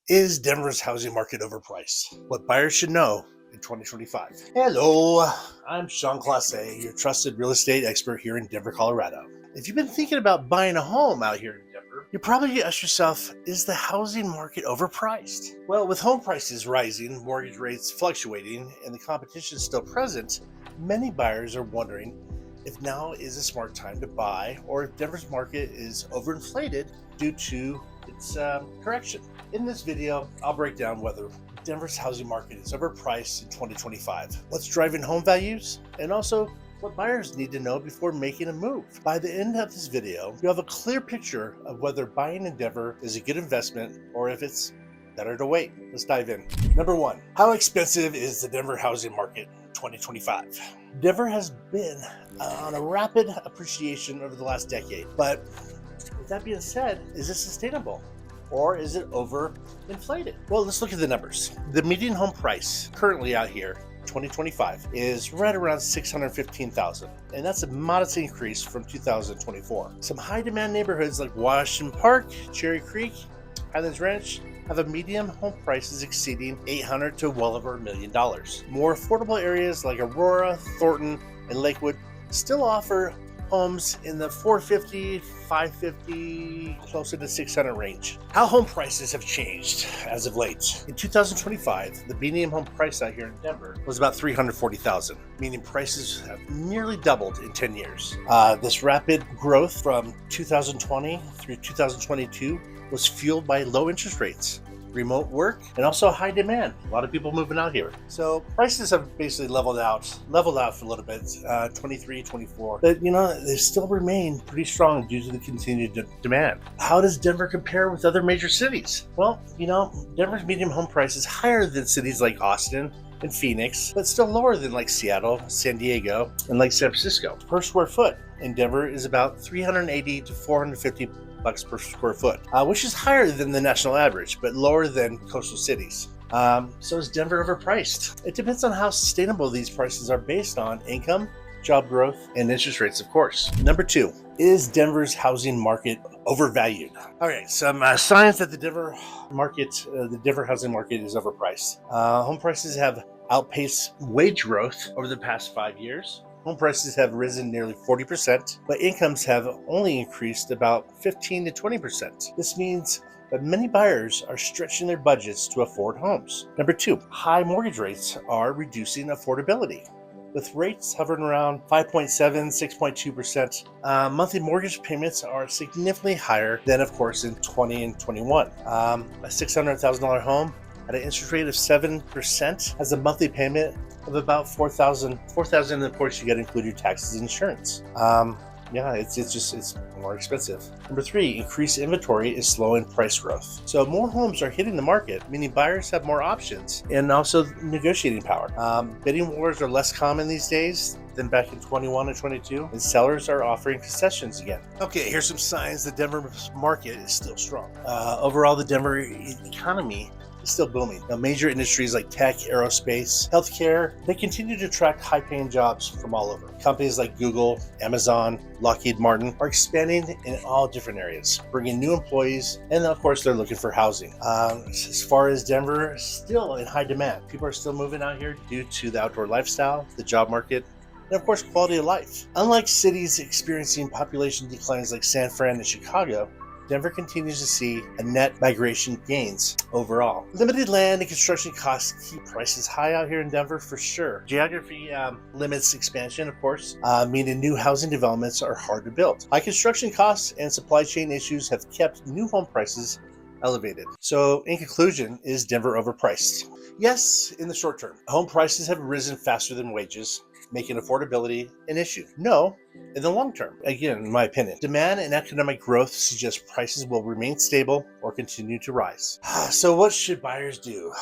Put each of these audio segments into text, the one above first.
Is Denver's housing market overpriced? What buyers should know in 2025. Hello, I'm Sean Closset, your trusted real estate expert here in Denver, Colorado. If you've been thinking about buying a home out here in Denver, you probably ask yourself, is the housing market overpriced? Well, with home prices rising, mortgage rates fluctuating, and the competition still present, many buyers are wondering if now is a smart time to buy or if Denver's market is overinflated due to its correction. In this video, I'll break down whether Denver's housing market is overpriced in 2025, what's driving home values, and also what buyers need to know before making a move. By the end of this video, you'll have a clear picture of whether buying in Denver is a good investment or if it's better to wait. Let's dive in. Number one, how expensive is the Denver housing market in 2025? Denver has been on a rapid appreciation over the last decade, but with that being said, is it sustainable? Or is it overinflated? Well, let's look at the numbers. The median home price currently out here, 2025, is right around $615,000, and that's a modest increase from 2024. Some high-demand neighborhoods like Washington Park, Cherry Creek, Highlands Ranch have a median home prices exceeding $800,000 to well over $1 million. More affordable areas like Aurora, Thornton, and Lakewood still offer homes in the $450,000, $550,000, closer to $600,000 range. How home prices have changed as of late. In 2025, the median home price out here in Denver was about $340,000, meaning prices have nearly doubled in 10 years. This rapid growth from 2020 through 2022 was fueled by low interest rates, remote work, and also high demand. A lot of people moving out here. So prices have basically leveled out for a little bit, 23, 24. But they still remain pretty strong due to the continued demand. How does Denver compare with other major cities? Well, Denver's median home price is higher than cities like Austin and Phoenix, but still lower than like Seattle, San Diego, and like San Francisco. Per square foot in Denver is about $380 to $450 per square foot, which is higher than the national average, but lower than coastal cities. So is Denver overpriced? It depends on how sustainable these prices are based on income, job growth, and interest rates, of course. Number two, is Denver's housing market overvalued? All right, some signs that the Denver housing market is overpriced. Home prices have outpaced wage growth over the past 5 years. Home prices have risen nearly 40%, but incomes have only increased about 15 to 20%. This means that many buyers are stretching their budgets to afford homes. Number two, high mortgage rates are reducing affordability. With rates hovering around 5.7, 6.2%, monthly mortgage payments are significantly higher than, of course, in 20 and 21. A $600,000 home at an interest rate of 7% has a monthly payment of about $4,000, and of course you got to include your taxes and insurance. It's more expensive. Number three, increased inventory is slowing price growth. So more homes are hitting the market, meaning buyers have more options and also negotiating power. Bidding wars are less common these days than back in 21 and 22, and sellers are offering concessions again. Okay, here's some signs the Denver market is still strong. Overall, the Denver economy is still booming. Now, major industries like tech, aerospace, healthcare, they continue to attract high-paying jobs from all over. Companies like Google, Amazon, Lockheed Martin are expanding in all different areas, bringing new employees, and of course, they're looking for housing. As far as Denver, still in high demand. People are still moving out here due to the outdoor lifestyle, the job market, and of course, quality of life. Unlike cities experiencing population declines like San Fran and Chicago, Denver continues to see a net migration gains overall. Limited land and construction costs keep prices high out here in Denver for sure. Geography limits expansion, of course, meaning new housing developments are hard to build. High construction costs and supply chain issues have kept new home prices elevated. So in conclusion, is Denver overpriced? Yes, in the short term. Home prices have risen faster than wages, making affordability an issue. No, in the long term. Again, in my opinion, demand and economic growth suggest prices will remain stable or continue to rise. So what should buyers do?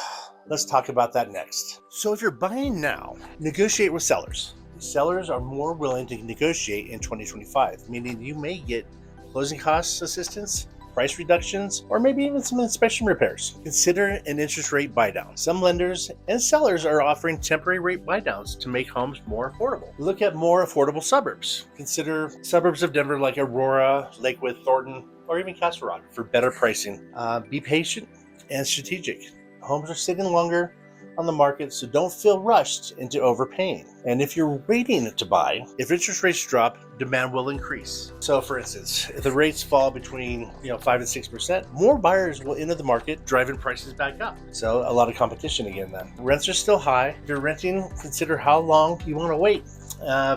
Let's talk about that next. So if you're buying now, negotiate with sellers. Sellers are more willing to negotiate in 2025, meaning you may get closing costs assistance, price reductions, or maybe even some inspection repairs. Consider an interest rate buy-down. Some lenders and sellers are offering temporary rate buy-downs to make homes more affordable. Look at more affordable suburbs. Consider suburbs of Denver like Aurora, Lakewood, Thornton, or even Castle Rock for better pricing. Be patient and strategic. Homes are sitting longer on the market, so don't feel rushed into overpaying. And if you're waiting to buy, if interest rates drop, demand will increase. So for instance, if the rates fall between 5 and 6%, more buyers will enter the market, driving prices back up. So a lot of competition again then. Rents are still high. If you're renting, consider how long you want to wait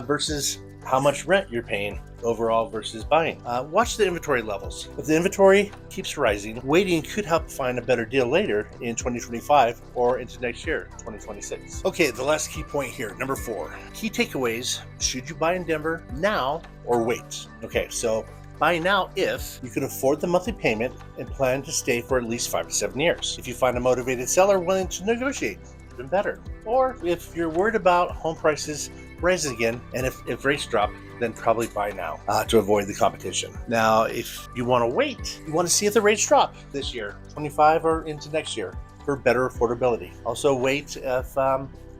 versus how much rent you're paying overall versus buying. Watch the inventory levels. If the inventory keeps rising, waiting could help find a better deal later in 2025 or into next year, 2026. Okay, the last key point here, number 4. Key takeaways. Should you buy in Denver now or wait? Okay, so buy now if you can afford the monthly payment and plan to stay for at least 5 to 7 years. If you find a motivated seller willing to negotiate, even better. Or if you're worried about home prices rising again, and if rates drop, then probably buy now to avoid the competition. Now, if you want to wait, you want to see if the rates drop this year, 25 or into next year, for better affordability. Also wait if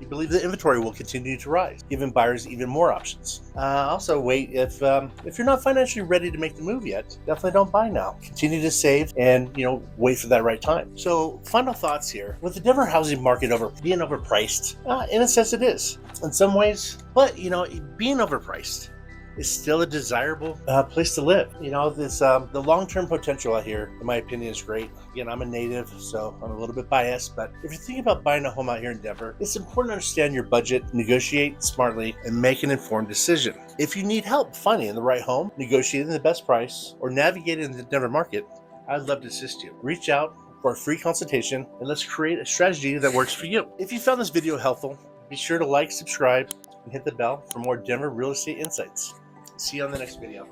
you believe the inventory will continue to rise, giving buyers even more options. Also wait if you're not financially ready to make the move yet, definitely don't buy now. Continue to save and wait for that right time. So final thoughts here. With the Denver housing market being overpriced, in a sense it is in some ways, but being overpriced is still a desirable place to live. The long-term potential out here, in my opinion, is great. Again, I'm a native, so I'm a little bit biased, but if you're thinking about buying a home out here in Denver, it's important to understand your budget, negotiate smartly, and make an informed decision. If you need help finding the right home, negotiating the best price, or navigating the Denver market, I'd love to assist you. Reach out for a free consultation, and let's create a strategy that works for you. If you found this video helpful, be sure to like, subscribe, and hit the bell for more Denver real estate insights. See you on the next video.